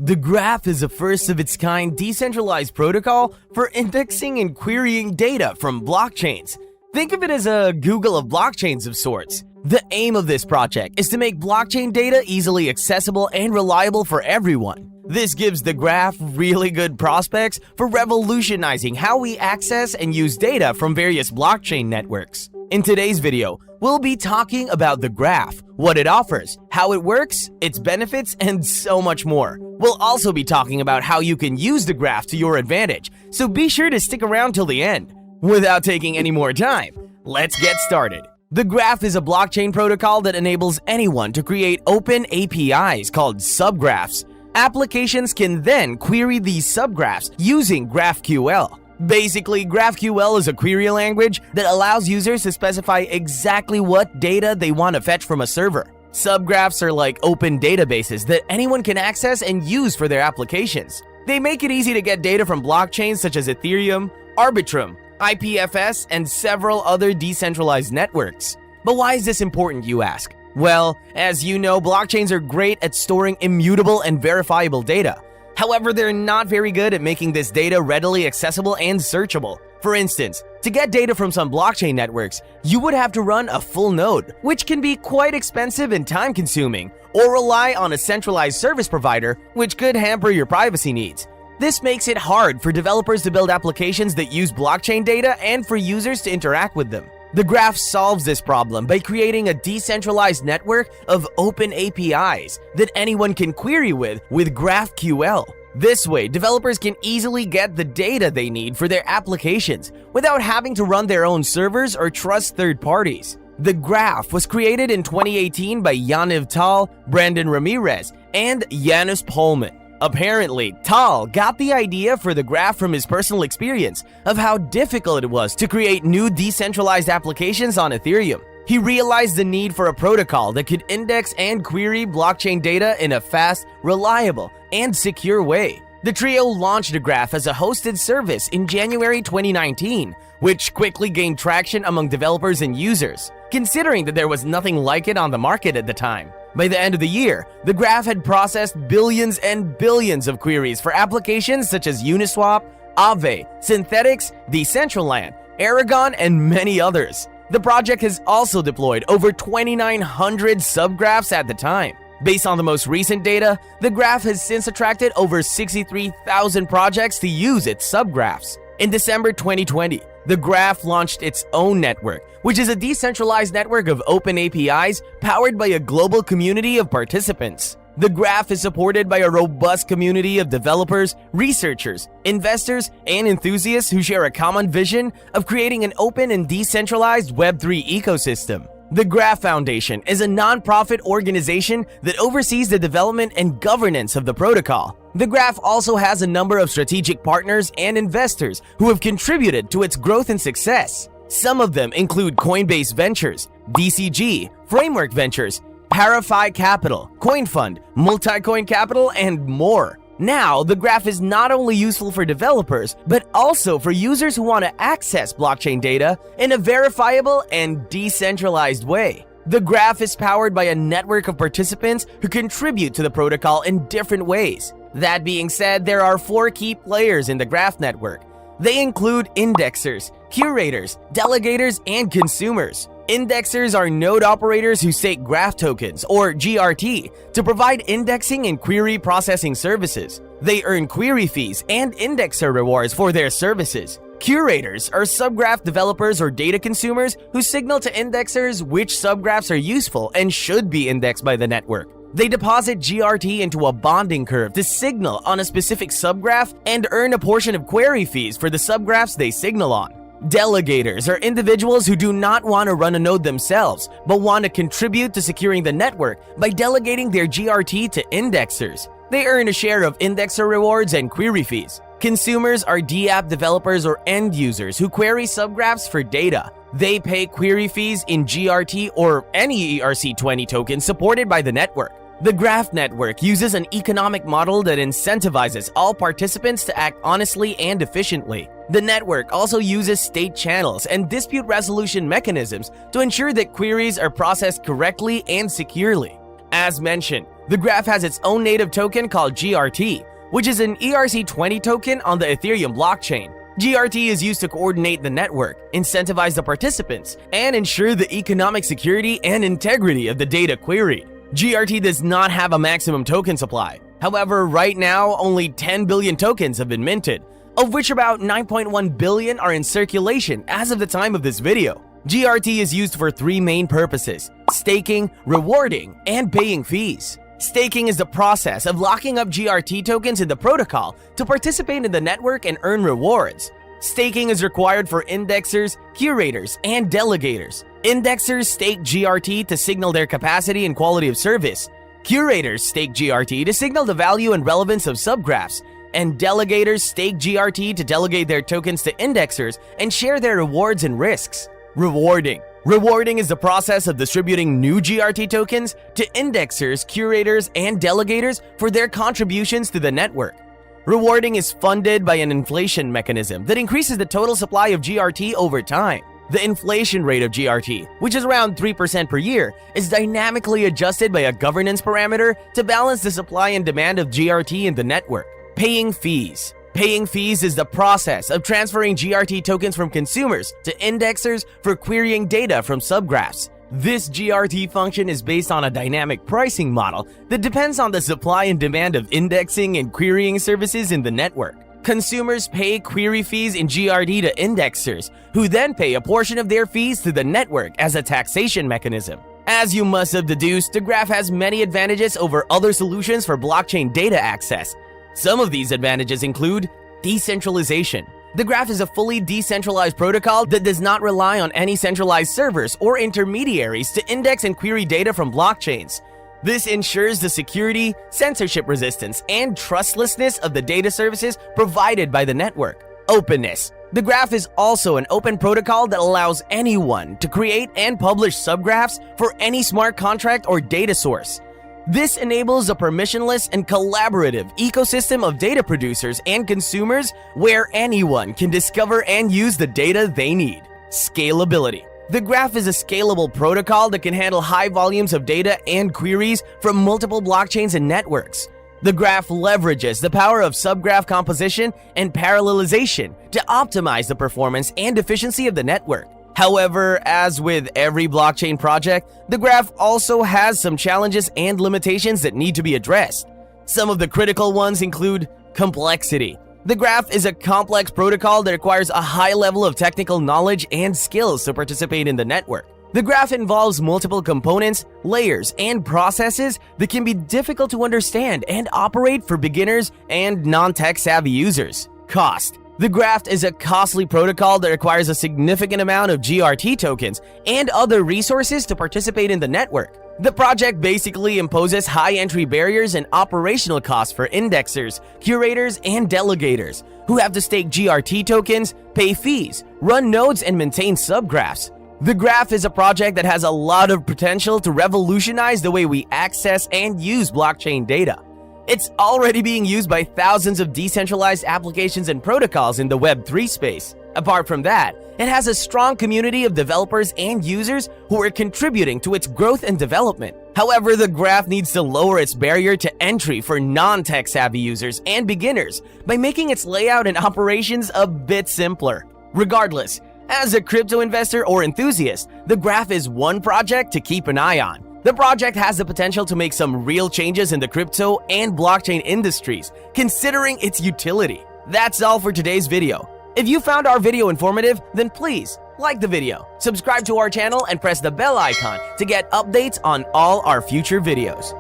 The graph is a first-of-its-kind decentralized protocol for indexing and querying data from blockchains. Think of it as a Google of blockchains of sorts. The aim of this project is to make blockchain data easily accessible and reliable for everyone. This gives the graph really good prospects for revolutionizing how we access and use data from various blockchain networks. In today's video, we'll be talking about the graph, what it offers, how it works, its benefits, and so much more. We'll also be talking about how you can use the graph to your advantage, so be sure to stick around till the end. Without taking any more time, let's get started. The graph is a blockchain protocol that enables anyone to create open APIs called subgraphs. Applications can then query these subgraphs using GraphQL. Basically, GraphQL is a query language that allows users to specify exactly what data they want to fetch from a server. Subgraphs are like open databases that anyone can access and use for their applications. They make it easy to get data from blockchains such as Ethereum, Arbitrum, IPFS, and several other decentralized networks. But why is this important, you ask? Well, as you know, blockchains are great at storing immutable and verifiable data. However, they're not very good at making this data readily accessible and searchable. For instance, to get data from some blockchain networks, you would have to run a full node, which can be quite expensive and time-consuming, or rely on a centralized service provider, which could hamper your privacy needs. This makes it hard for developers to build applications that use blockchain data and for users to interact with them. The graph solves this problem by creating a decentralized network of open APIs that anyone can query with GraphQL. This way, developers can easily get the data they need for their applications without having to run their own servers or trust third parties. The graph was created in 2018 by Yaniv Tal, Brandon Ramirez, and Janus Polman. Apparently, Tal got the idea for the graph from his personal experience of how difficult it was to create new decentralized applications on Ethereum. He realized the need for a protocol that could index and query blockchain data in a fast, reliable, and secure way. The trio launched the graph as a hosted service in January 2019, which quickly gained traction among developers and users, considering that there was nothing like it on the market at the time. By the end of the year, the graph had processed billions and billions of queries for applications such as Uniswap, Aave, Synthetics, Decentraland, Aragon, and many others. The project has also deployed over 2,900 subgraphs at the time. Based on the most recent data, the graph has since attracted over 63,000 projects to use its subgraphs. In December 2020, the graph launched its own network, which is a decentralized network of open APIs powered by a global community of participants. The graph is supported by a robust community of developers, researchers, investors, and enthusiasts who share a common vision of creating an open and decentralized Web3 ecosystem. The Graph Foundation is a non-profit organization that oversees the development and governance of the protocol. The graph also has a number of strategic partners and investors who have contributed to its growth and success. Some of them include Coinbase Ventures, DCG, Framework Ventures, Parafy Capital, CoinFund, Multicoin Capital, and more. Now, the graph is not only useful for developers, but also for users who want to access blockchain data in a verifiable and decentralized way. The graph is powered by a network of participants who contribute to the protocol in different ways. That being said, there are 4 key players in the graph network. They include indexers, curators, delegators, and consumers. Indexers are node operators who stake graph tokens, or GRT, to provide indexing and query processing services. They earn query fees and indexer rewards for their services. Curators are subgraph developers or data consumers who signal to indexers which subgraphs are useful and should be indexed by the network. They deposit GRT into a bonding curve to signal on a specific subgraph and earn a portion of query fees for the subgraphs they signal on. Delegators are individuals who do not want to run a node themselves, but want to contribute to securing the network by delegating their GRT to indexers. They earn a share of indexer rewards and query fees. Consumers are DApp developers or end users who query subgraphs for data. They pay query fees in GRT or any ERC20 token supported by the network. The Graph Network uses an economic model that incentivizes all participants to act honestly and efficiently. The network also uses state channels and dispute resolution mechanisms to ensure that queries are processed correctly and securely. As mentioned, The graph has its own native token called GRT, which is an ERC20 token on the Ethereum blockchain. GRT is used to coordinate the network, incentivize the participants, and ensure the economic security and integrity of the data queried. GRT does not have a maximum token supply. However, right now, only 10 billion tokens have been minted, of which about 9.1 billion are in circulation as of the time of this video. GRT is used for three main purposes: staking, rewarding, and paying fees. Staking is the process of locking up GRT tokens in the protocol to participate in the network and earn rewards. Staking is required for indexers, curators, and delegators. Indexers stake GRT to signal their capacity and quality of service. Curators stake GRT to signal the value and relevance of subgraphs. And delegators stake GRT to delegate their tokens to indexers and share their rewards and risks. Rewarding. Rewarding is the process of distributing new GRT tokens to indexers, curators, and delegators for their contributions to the network. Rewarding is funded by an inflation mechanism that increases the total supply of GRT over time. The inflation rate of GRT, which is around 3% per year, is dynamically adjusted by a governance parameter to balance the supply and demand of GRT in the network. Paying fees. Paying fees is the process of transferring GRT tokens from consumers to indexers for querying data from subgraphs. This GRT function is based on a dynamic pricing model that depends on the supply and demand of indexing and querying services in the network. Consumers pay query fees in GRT to indexers, who then pay a portion of their fees to the network as a taxation mechanism. As you must have deduced, the graph has many advantages over other solutions for blockchain data access. Some of these advantages include decentralization. The graph is a fully decentralized protocol that does not rely on any centralized servers or intermediaries to index and query data from blockchains. This ensures the security, censorship resistance, and trustlessness of the data services provided by the network. Openness. The graph is also an open protocol that allows anyone to create and publish subgraphs for any smart contract or data source. This enables a permissionless and collaborative ecosystem of data producers and consumers where anyone can discover and use the data they need. Scalability. The graph is a scalable protocol that can handle high volumes of data and queries from multiple blockchains and networks. The graph leverages the power of subgraph composition and parallelization to optimize the performance and efficiency of the network. However, as with every blockchain project, the graph also has some challenges and limitations that need to be addressed. Some of the critical ones include complexity. The graph is a complex protocol that requires a high level of technical knowledge and skills to participate in the network. The graph involves multiple components, layers, and processes that can be difficult to understand and operate for beginners and non-tech savvy users. Cost. The graph is a costly protocol that requires a significant amount of GRT tokens and other resources to participate in the network. The project basically imposes high entry barriers and operational costs for indexers, curators, and delegators, who have to stake GRT tokens, pay fees, run nodes, and maintain subgraphs. The graph is a project that has a lot of potential to revolutionize the way we access and use blockchain data. It's already being used by thousands of decentralized applications and protocols in the Web3 space. Apart from that, it has a strong community of developers and users who are contributing to its growth and development. However, the graph needs to lower its barrier to entry for non-tech savvy users and beginners by making its layout and operations a bit simpler. Regardless, as a crypto investor or enthusiast, the graph is one project to keep an eye on. The project has the potential to make some real changes in the crypto and blockchain industries, considering its utility. That's all for today's video. If you found our video informative, then please like the video, subscribe to our channel, and press the bell icon to get updates on all our future videos.